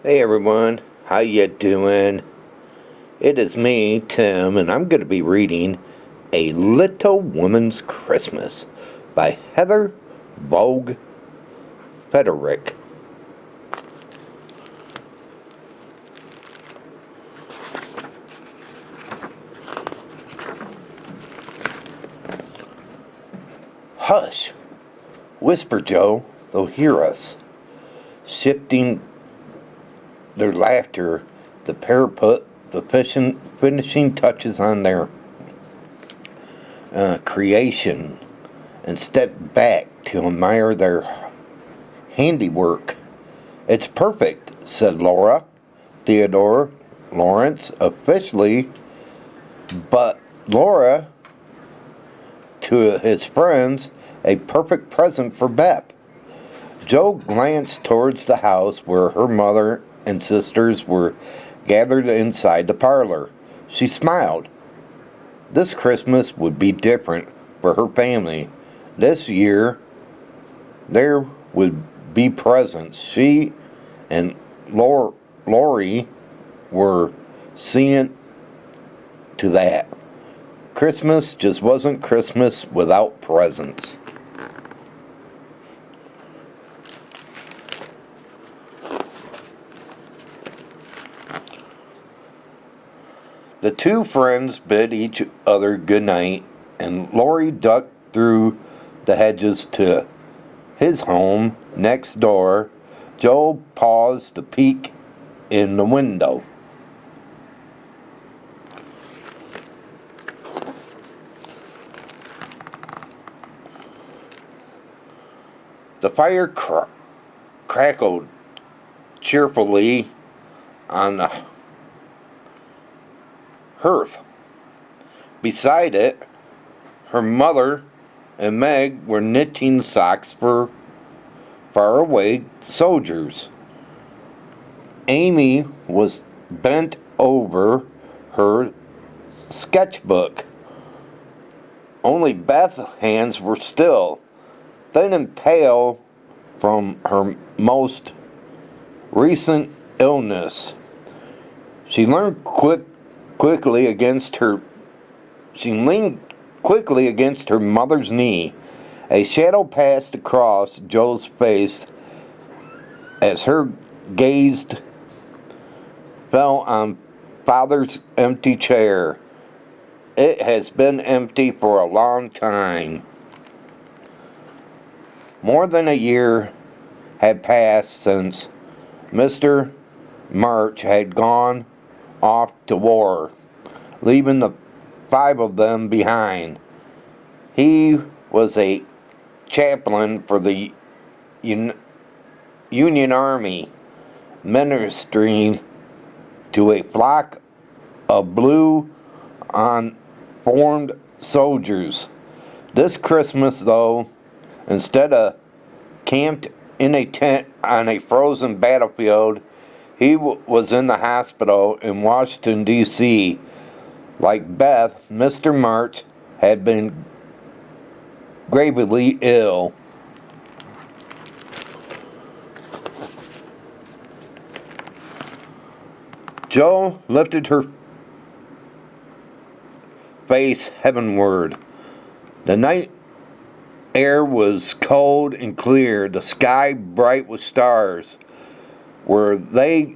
Hey everyone, how you doing? It is me, Tim, and I'm going to be reading A Little Woman's Christmas by Heather Vogel Frederick. Hush, whisper Joe, they'll hear us. Shifting their laughter, the pair put the finishing touches on their creation and stepped back to admire their handiwork. It's perfect, said Theodore Lawrence, officially, but Laura, to his friends, a perfect present for Beth. Joe glanced towards the house where her mother and sisters were gathered inside the parlor. She smiled. This Christmas would be different for her family. This year, there would be presents. She and Lori were seeing to that. Christmas just wasn't Christmas without presents. The two friends bid each other good night, and Lori ducked through the hedges to his home next door. Joe paused to peek in the window. The fire crackled cheerfully on the hearth. Beside it, her mother and Meg were knitting socks for faraway soldiers. Amy was bent over her sketchbook. Only Beth's hands were still, thin and pale from her most recent illness. She leaned quickly against her mother's knee. A shadow passed across Joe's face as her gaze fell on Father's empty chair. It has been empty for a long time. More than a year had passed since Mr. March had gone off to war, leaving the five of them behind. He was a chaplain for the Union Army, ministering to a flock of blue uniformed soldiers. This Christmas, though, instead of camped in a tent on a frozen battlefield, he was in the hospital in Washington, D.C. Like Beth, Mr. March had been gravely ill. Joe lifted her face heavenward. The night air was cold and clear, the sky bright with stars. Were they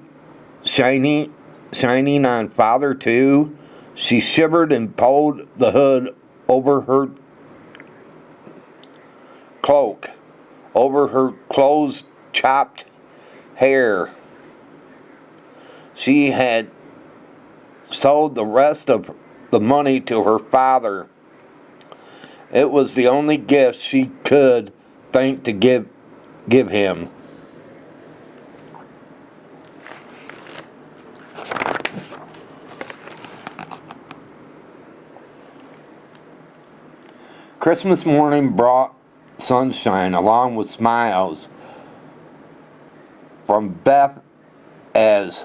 shining on Father too? She shivered and pulled the hood over her cloak, over her closed chopped hair. She had sold the rest of the money to her father. It was the only gift she could think to give him. Christmas morning brought sunshine along with smiles from Beth as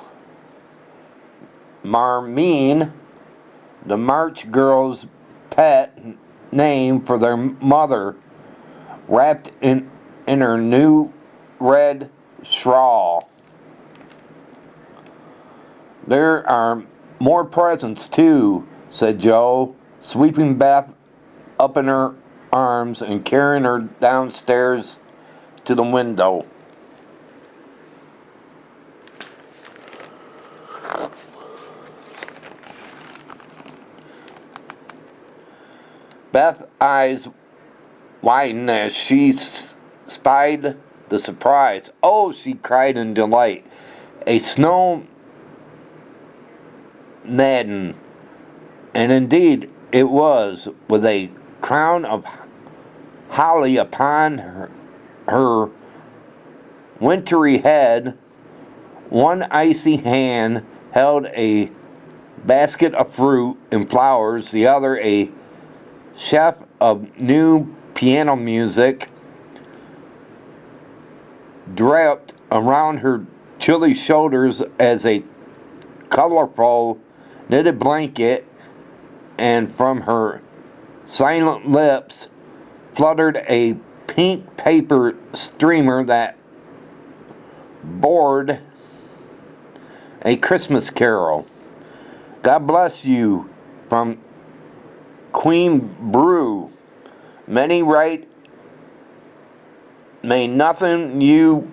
Marmeen, the March girls' pet name for their mother, wrapped in her new red shawl. There are more presents, too, said Joe, sweeping Beth up in her arms and carrying her downstairs to the window. Beth's eyes widened as she spied the surprise. "Oh," she cried in delight, "a snow maiden." And indeed it was, with a crown of holly upon her wintry head. One icy hand held a basket of fruit and flowers, the other a sheaf of new piano music. Draped around her chilly shoulders as a colorful knitted blanket, and from her silent lips fluttered a pink paper streamer that bore a Christmas carol. "God bless you from Queen Brew. Many right, may nothing you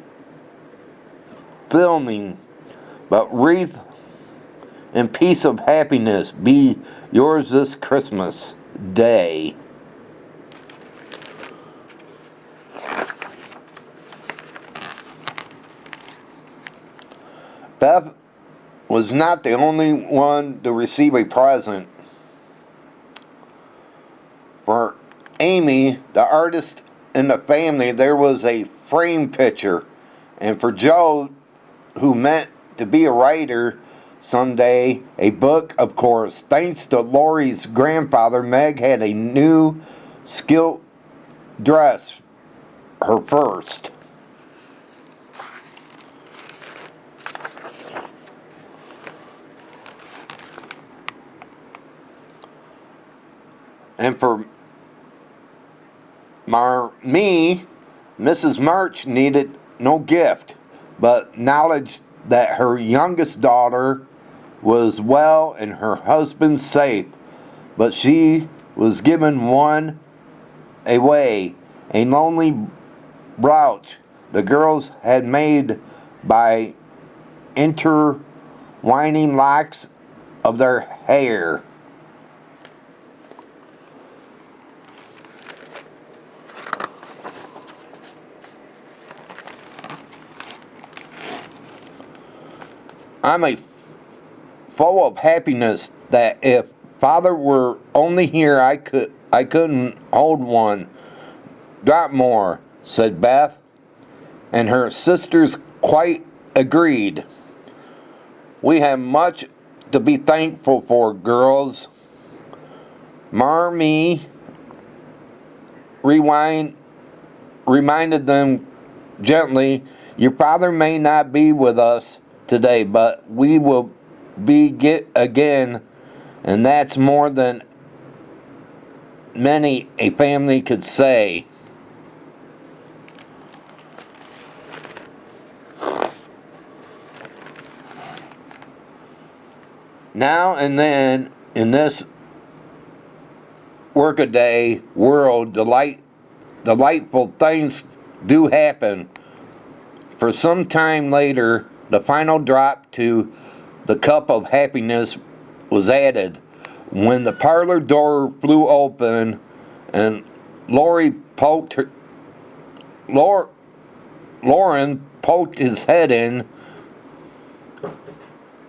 filming, but wreath and peace of happiness be yours this Christmas day." Beth was not the only one to receive a present. For Amy, the artist in the family, there was a frame picture. And for Joe, who meant to be a writer someday, a book, of course. Thanks to Lori's grandfather, Meg had a new silk dress, her first. And for me, Mrs. March needed no gift, but knowledge that her youngest daughter was well and her husband safe. But she was given one away, a lonely brooch the girls had made by intertwining locks of their hair. I'm full of happiness that if Father were only here, I couldn't hold one drop more, said Beth, and her sisters quite agreed. We have much to be thankful for, girls. Marmee reminded them gently, your father may not be with us today, but we will be again, and that's more than many a family could say. Now and then in this workaday world, delightful things do happen. For some time later, the final drop to the cup of happiness was added when the parlor door flew open and Lauren poked his head in.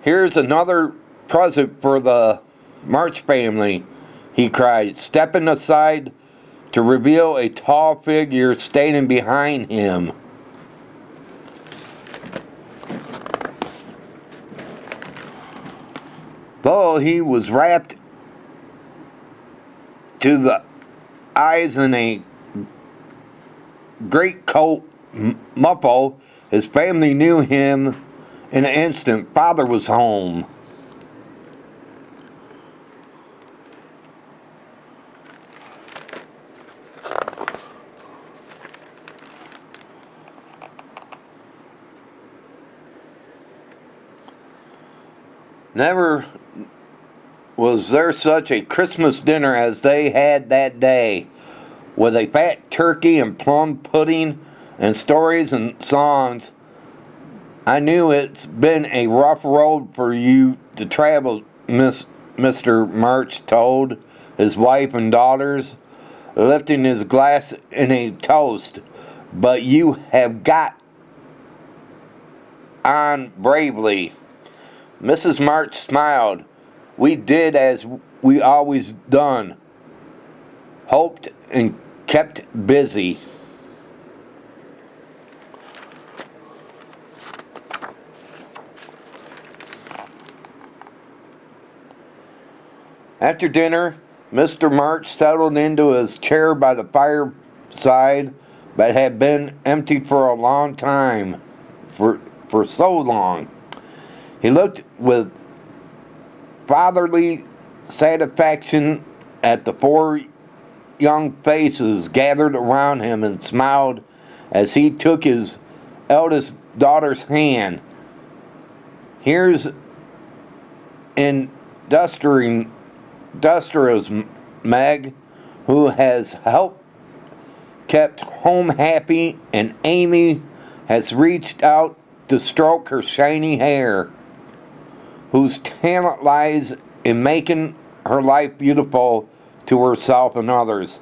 "Here's another present for the March family," he cried, stepping aside to reveal a tall figure standing behind him. Though he was wrapped to the eyes in a greatcoat muffle, his family knew him in an instant. Father was home. Never was there such a Christmas dinner as they had that day, with a fat turkey and plum pudding and stories and songs. I knew it's been a rough road for you to travel, Mr. March told his wife and daughters, lifting his glass in a toast. But you have got on bravely. Mrs. March smiled. We did as we always done, hoped and kept busy. After dinner, Mr. March settled into his chair by the fireside that had been empty for a long time, for so long. He looked with fatherly satisfaction at the four young faces gathered around him and smiled as he took his eldest daughter's hand. Here's industrious Meg, who has helped kept home happy, and Amy has reached out to stroke her shiny hair, whose talent lies in making her life beautiful to herself and others.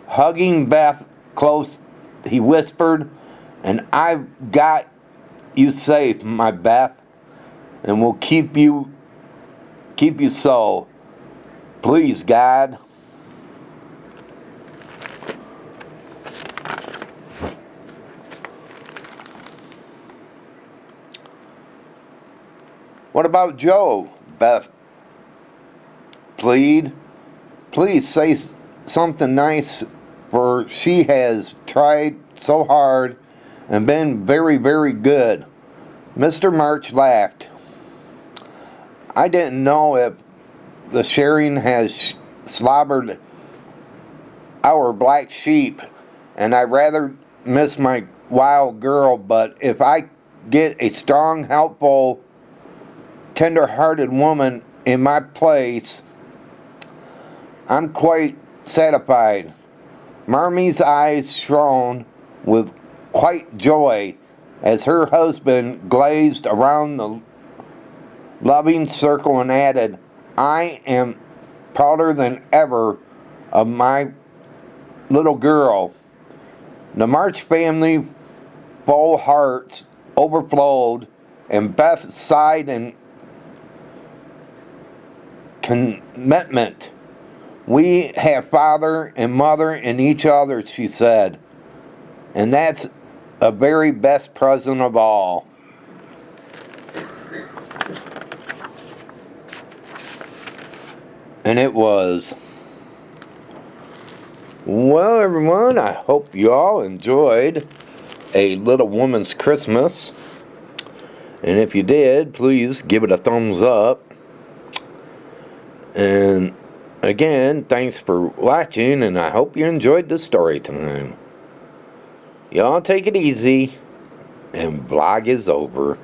Hugging Beth close, he whispered, and I've got you safe, my Beth, and will keep you so. Please, God. What about Joe? Beth plead. Please say something nice, for she has tried so hard and been very, very good. Mr. March laughed. I didn't know if the sharing has slobbered our black sheep, and I rather miss my wild girl, but if I get a strong, helpful, tender-hearted woman in my place, I'm quite satisfied. Marmie's eyes shone with quite joy as her husband glazed around the loving circle and added, I am prouder than ever of my little girl. The March family full hearts overflowed, and Beth sighed in commitment. We have father and mother in each other, she said, and that's a very best present of all. And it was. Well, everyone, I hope you all enjoyed A Little Woman's Christmas. And if you did, please give it a thumbs up. And again, thanks for watching, and I hope you enjoyed the story time. Y'all take it easy, and vlog is over.